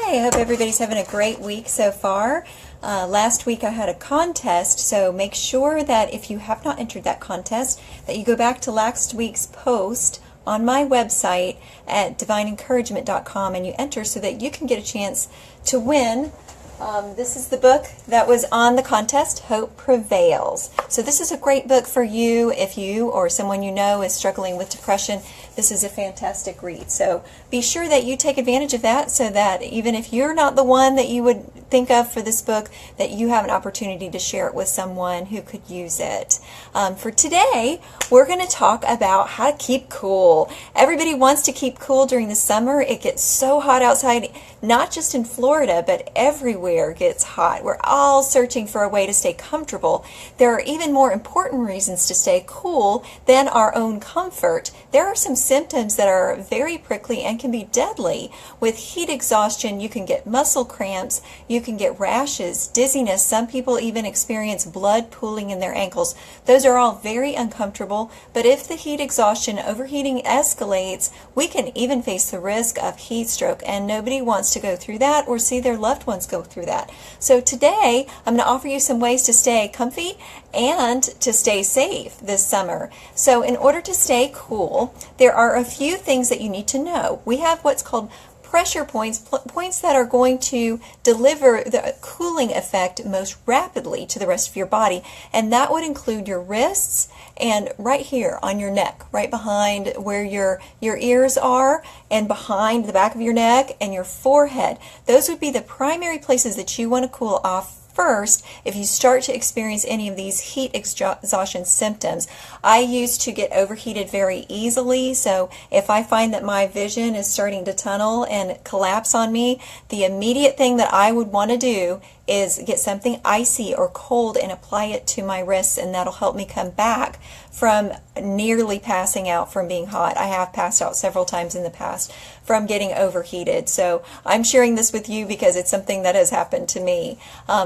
Hi, I hope everybody's having a great week so far. Last week I had a contest, so make sure that if you have not entered that contest, that you go back to last week's post on my website at divineencouragement.com and you enter so that you can get a chance to win. This is the book that was on the contest, Hope Prevails. So this is a great book for you if you or someone you know is struggling with depression. This is a fantastic read. So be sure that you take advantage of that so that even if you're not the one that you would think of for this book, that you have an opportunity to share it with someone who could use it. For today, we're going to talk about how to keep cool. Everybody wants to keep cool during the summer. It gets so hot outside, not just in Florida, but everywhere gets hot. We're all searching for a way to stay comfortable. There are even more important reasons to stay cool than our own comfort. There are some symptoms that are very prickly and can be deadly. With heat exhaustion, you can get muscle cramps, you can get rashes, dizziness. Some people even experience blood pooling in their ankles. Those are all very uncomfortable, but if the heat exhaustion, overheating escalates, we can even face the risk of heat stroke, and nobody wants to go through that or see their loved ones go through that. So today, I'm going to offer you some ways to stay comfy and to stay safe this summer. So in order to stay cool, there are a few things that you need to know. We have what's called pressure points, points that are going to deliver the cooling effect most rapidly to the rest of your body, and that would include your wrists and right here on your neck, right behind where your ears are, and behind the back of your neck and your forehead. Those would be the primary places that you want to cool off first if you start to experience any of these heat exhaustion symptoms. I used to get overheated very easily, so if I find that my vision is starting to tunnel and collapse on me, the immediate thing that I would want to do is get something icy or cold and apply it to my wrists, and that'll help me come back from nearly passing out from being hot. I have passed out several times in the past from getting overheated. So I'm sharing this with you because it's something that has happened to me.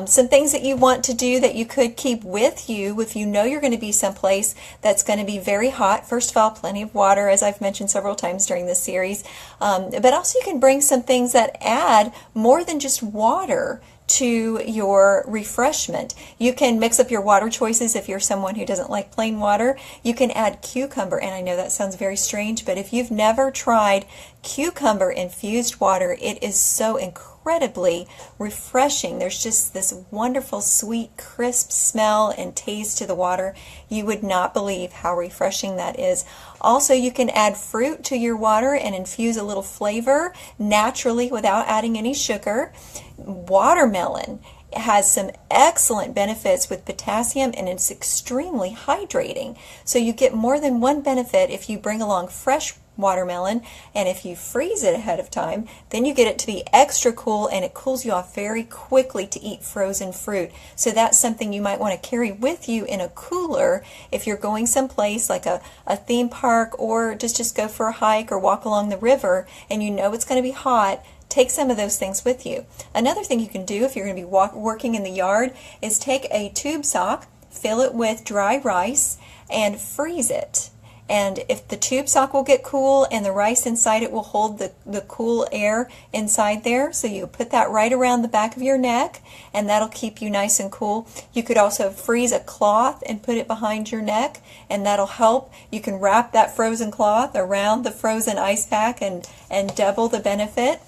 Some things that you want to do that you could keep with you if you know you're going to be someplace that's going to be very hot. First of all, plenty of water, as I've mentioned several times during this series. But also you can bring some things that add more than just water to your refreshment. You can mix up your water choices if you're someone who doesn't like plain water. You can add cucumber, and I know that sounds very strange, but if you've never tried cucumber infused water, it is so incredibly refreshing. There's just this wonderful, sweet, crisp smell and taste to the water. You would not believe how refreshing that is. Also, you can add fruit to your water and infuse a little flavor naturally without adding any sugar. Watermelon has some excellent benefits with potassium, and it's extremely hydrating. So you get more than one benefit if you bring along fresh watermelon, and if you freeze it ahead of time, then you get it to be extra cool, and it cools you off very quickly to eat frozen fruit. So that's something you might want to carry with you in a cooler if you're going someplace like a theme park, or just go for a hike or walk along the river and you know it's going to be hot. Take some of those things with you. Another thing you can do if you're going to be working in the yard is take a tube sock, fill it with dry rice, and freeze it. And if the tube sock will get cool and the rice inside it will hold the cool air inside there, so you put that right around the back of your neck, and that'll keep you nice and cool. You could also freeze a cloth and put it behind your neck, and that'll help. You can wrap that frozen cloth around the frozen ice pack and double the benefit.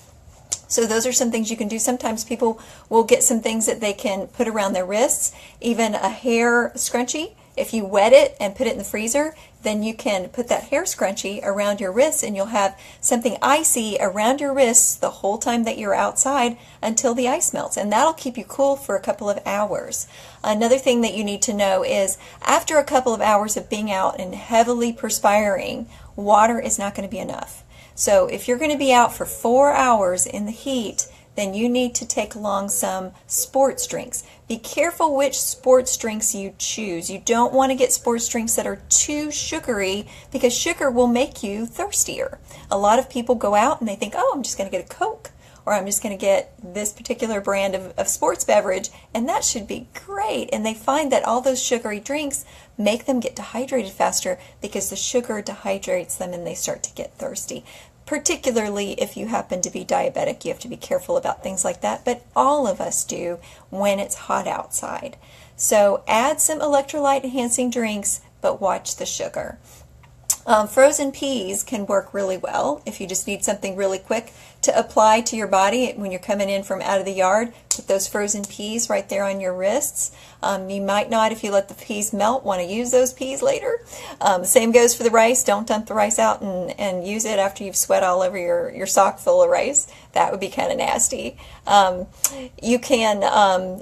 So those are some things you can do. Sometimes people will get some things that they can put around their wrists, even a hair scrunchie. If you wet it and put it in the freezer, then you can put that hair scrunchie around your wrists, and you'll have something icy around your wrists the whole time that you're outside until the ice melts, and that'll keep you cool for a couple of hours. Another thing that you need to know is after a couple of hours of being out and heavily perspiring, water is not going to be enough. So if you're going to be out for 4 hours in the heat, then you need to take along some sports drinks. Be careful which sports drinks you choose. You don't want to get sports drinks that are too sugary, because sugar will make you thirstier. A lot of people go out and they think, oh, I'm just going to get a Coke, or I'm just going to get this particular brand of sports beverage, and that should be great. And they find that all those sugary drinks make them get dehydrated faster because the sugar dehydrates them and they start to get thirsty. Particularly if you happen to be diabetic, you have to be careful about things like that, but all of us do when it's hot outside. So add some electrolyte enhancing drinks, but watch the sugar. Frozen peas can work really well if you just need something really quick to apply to your body when you're coming in from out of the yard. Put those frozen peas right there on your wrists. You might not, if you let the peas melt, want to use those peas later. Same goes for the rice. Don't dump the rice out and use it after you've sweat all over your sock full of rice. That would be kind of nasty. You can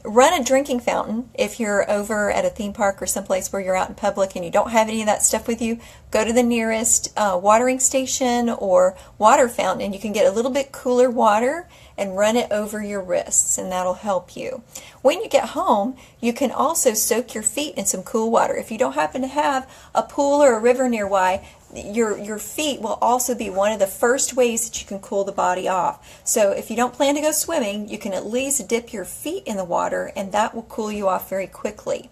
run a drinking fountain if you're over at a theme park or someplace where you're out in public and you don't have any of that stuff with you. Go to the nearest watering station or water fountain and you can get a little bit cooler water and run it over your wrists, and that'll help you. When you get home, you can also soak your feet in some cool water. If you don't happen to have a pool or a river nearby, your feet will also be one of the first ways that you can cool the body off. So if you don't plan to go swimming, you can at least dip your feet in the water, and that will cool you off very quickly.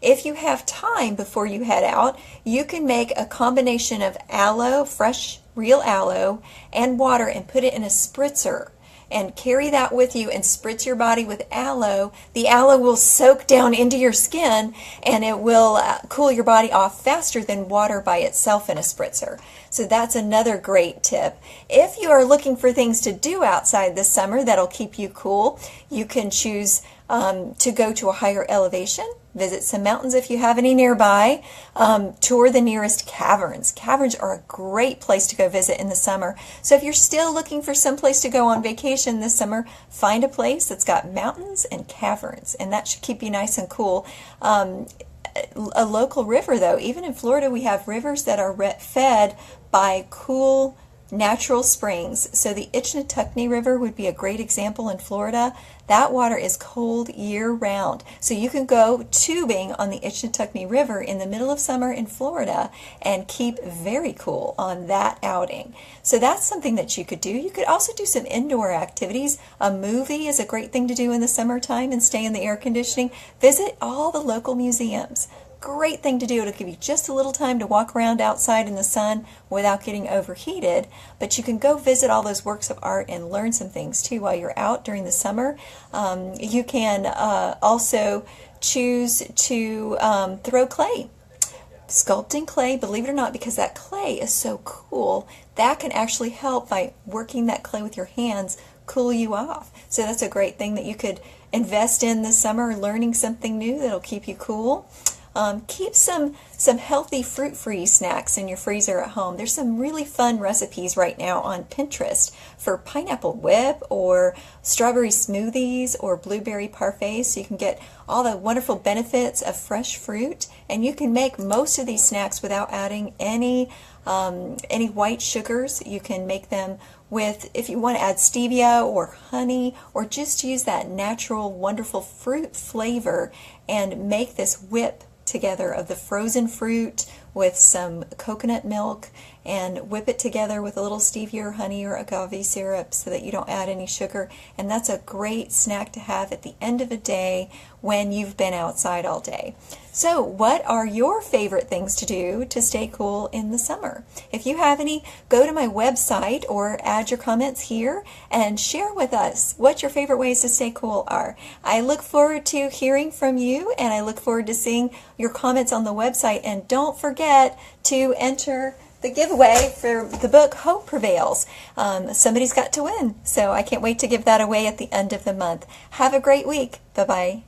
If you have time before you head out, you can make a combination of aloe, fresh real aloe, and water and put it in a spritzer. And carry that with you and spritz your body with aloe. The aloe will soak down into your skin and it will cool your body off faster than water by itself in a spritzer. So that's another great tip. If you are looking for things to do outside this summer that'll keep you cool, you can choose to go to a higher elevation, visit some mountains if you have any nearby, tour the nearest caverns. Caverns are a great place to go visit in the summer. So if you're still looking for some place to go on vacation this summer, find a place that's got mountains and caverns, and that should keep you nice and cool. A local river, though, even in Florida, we have rivers that are fed by cool natural springs. So the Itchnatucknee River would be a great example in Florida. That water is cold year-round. So you can go tubing on the Itchnatucknee River in the middle of summer in Florida and keep very cool on that outing. So that's something that you could do. You could also do some indoor activities. A movie is a great thing to do in the summertime and stay in the air conditioning. Visit all the local museums. Great thing to do. It'll give you just a little time to walk around outside in the sun without getting overheated, but you can go visit all those works of art and learn some things too while you're out during the summer. You can also choose to throw clay. Sculpting clay, believe it or not, because that clay is so cool, that can actually help by working that clay with your hands cool you off. So that's a great thing that you could invest in this summer, learning something new that'll keep you cool. Keep some healthy fruit-free snacks in your freezer at home. There's some really fun recipes right now on Pinterest for pineapple whip or strawberry smoothies or blueberry parfaits. So you can get all the wonderful benefits of fresh fruit, and you can make most of these snacks without adding any white sugars. You can make them with, if you want to add stevia or honey, or just use that natural, wonderful fruit flavor and make this whip together of the frozen fruit with some coconut milk and whip it together with a little stevia or honey or agave syrup so that you don't add any sugar. And that's a great snack to have at the end of a day when you've been outside all day. So what are your favorite things to do to stay cool in the summer? If you have any, go to my website or add your comments here and share with us what your favorite ways to stay cool are. I look forward to hearing from you, and I look forward to seeing your comments on the website. And don't forget to enter the giveaway for the book Hope Prevails. Somebody's got to win, so I can't wait to give that away at the end of the month. Have a great week. Bye-bye.